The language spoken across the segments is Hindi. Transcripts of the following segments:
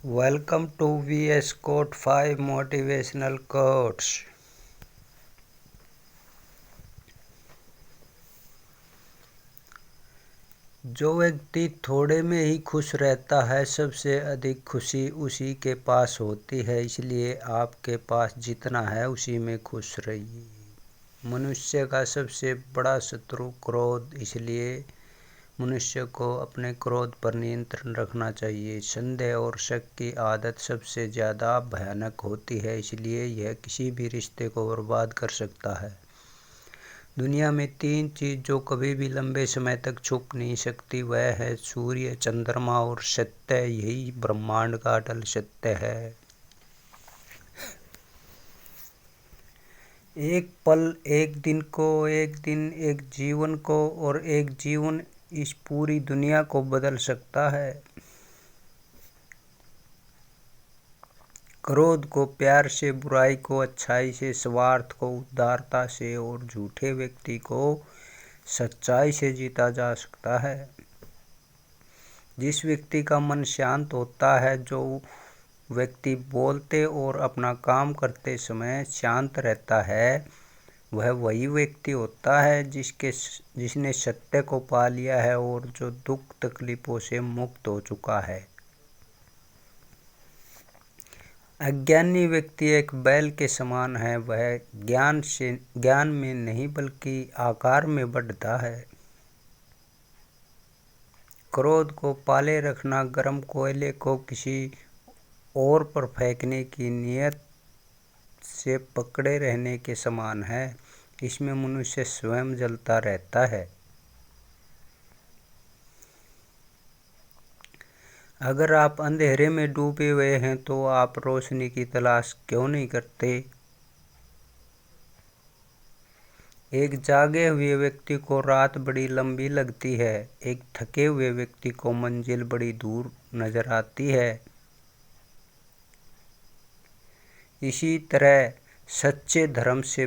Welcome to VS Code 5 Motivational Quotes. जो व्यक्ति थोड़े में ही खुश रहता है, सबसे अधिक खुशी उसी के पास होती है। इसलिए आपके पास जितना है उसी में खुश रहिए। मनुष्य का सबसे बड़ा शत्रु क्रोध, इसलिए मनुष्य को अपने क्रोध पर नियंत्रण रखना चाहिए। संदेह और शक की आदत सबसे ज़्यादा भयानक होती है, इसलिए यह किसी भी रिश्ते को बर्बाद कर सकता है। दुनिया में 3 चीज़ जो कभी भी लंबे समय तक छुप नहीं सकती, वह है सूर्य, चंद्रमा और सत्य। यही ब्रह्मांड का अटल सत्य है। एक पल, एक दिन को, एक दिन एक जीवन को, और एक जीवन इस पूरी दुनिया को बदल सकता है। क्रोध को प्यार से, बुराई को अच्छाई से, स्वार्थ को उदारता से और झूठे व्यक्ति को सच्चाई से जीता जा सकता है। जिस व्यक्ति का मन शांत होता है, जो व्यक्ति बोलते और अपना काम करते समय शांत रहता है, वह वही व्यक्ति होता है जिसने सत्य को पा लिया है और जो दुख तकलीफों से मुक्त हो चुका है। अज्ञानी व्यक्ति एक बैल के समान है। वह ज्ञान में नहीं बल्कि आकार में बढ़ता है। क्रोध को पाले रखना गर्म कोयले को किसी और पर फेंकने की नीयत से पकड़े रहने के समान है। इसमें मनुष्य स्वयं जलता रहता है। अगर आप अंधेरे में डूबे हुए हैं तो आप रोशनी की तलाश क्यों नहीं करते? एक जागे हुए व्यक्ति को रात बड़ी लंबी लगती है। एक थके हुए व्यक्ति को मंजिल बड़ी दूर नजर आती है। इसी तरह सच्चे धर्म से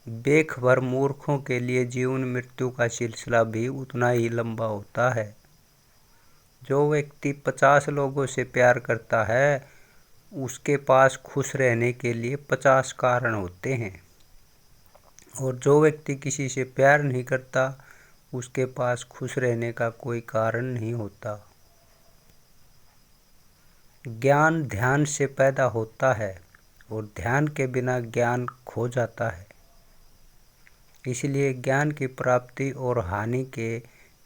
बेखबर मूर्खों के लिए जीवन मृत्यु का सिलसिला भी उतना ही लंबा होता है। जो व्यक्ति 50 लोगों से प्यार करता है, उसके पास खुश रहने के लिए 50 कारण होते हैं। और जो व्यक्ति किसी से प्यार नहीं करता, उसके पास खुश रहने का कोई कारण नहीं होता। ज्ञान ध्यान से पैदा होता है और ध्यान के बिना ज्ञान खो जाता है। इसलिए ज्ञान की प्राप्ति और हानि के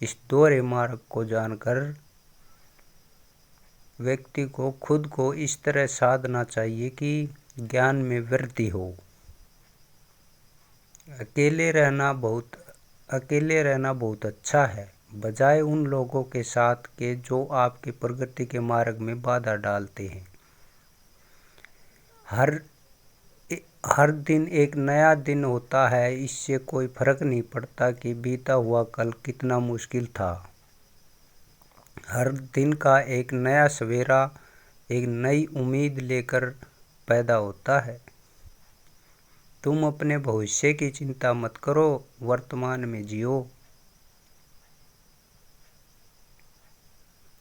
इस दोहरे मार्ग को जानकर व्यक्ति को खुद को इस तरह साधना चाहिए कि ज्ञान में वृद्धि हो। अकेले रहना बहुत अच्छा है, बजाय उन लोगों के साथ के जो आपकी प्रगति के मार्ग में बाधा डालते हैं। हर दिन एक नया दिन होता है। इससे कोई फर्क नहीं पड़ता कि बीता हुआ कल कितना मुश्किल था। हर दिन का एक नया सवेरा एक नई उम्मीद लेकर पैदा होता है। तुम अपने भविष्य की चिंता मत करो, वर्तमान में जियो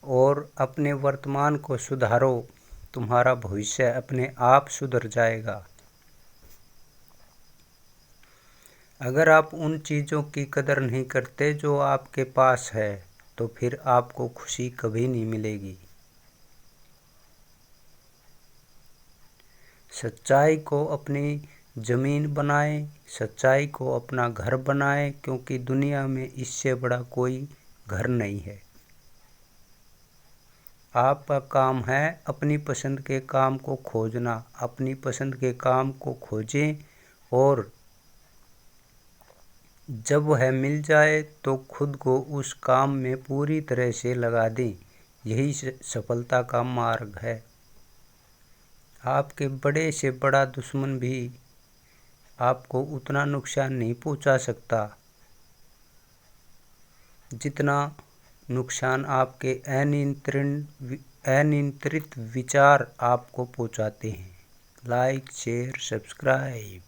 और अपने वर्तमान को सुधारो। तुम्हारा भविष्य अपने आप सुधर जाएगा। अगर आप उन चीज़ों की कदर नहीं करते जो आपके पास है, तो फिर आपको खुशी कभी नहीं मिलेगी। सच्चाई को अपनी ज़मीन बनाएं, सच्चाई को अपना घर बनाएं, क्योंकि दुनिया में इससे बड़ा कोई घर नहीं है। आपका काम है अपनी पसंद के काम को खोजना। अपनी पसंद के काम को खोजें और जब वह मिल जाए तो खुद को उस काम में पूरी तरह से लगा दें। यही सफलता का मार्ग है। आपके बड़े से बड़ा दुश्मन भी आपको उतना नुकसान नहीं पहुंचा सकता जितना नुकसान आपके अनियंत्रित विचार आपको पहुंचाते हैं। Like, share, subscribe.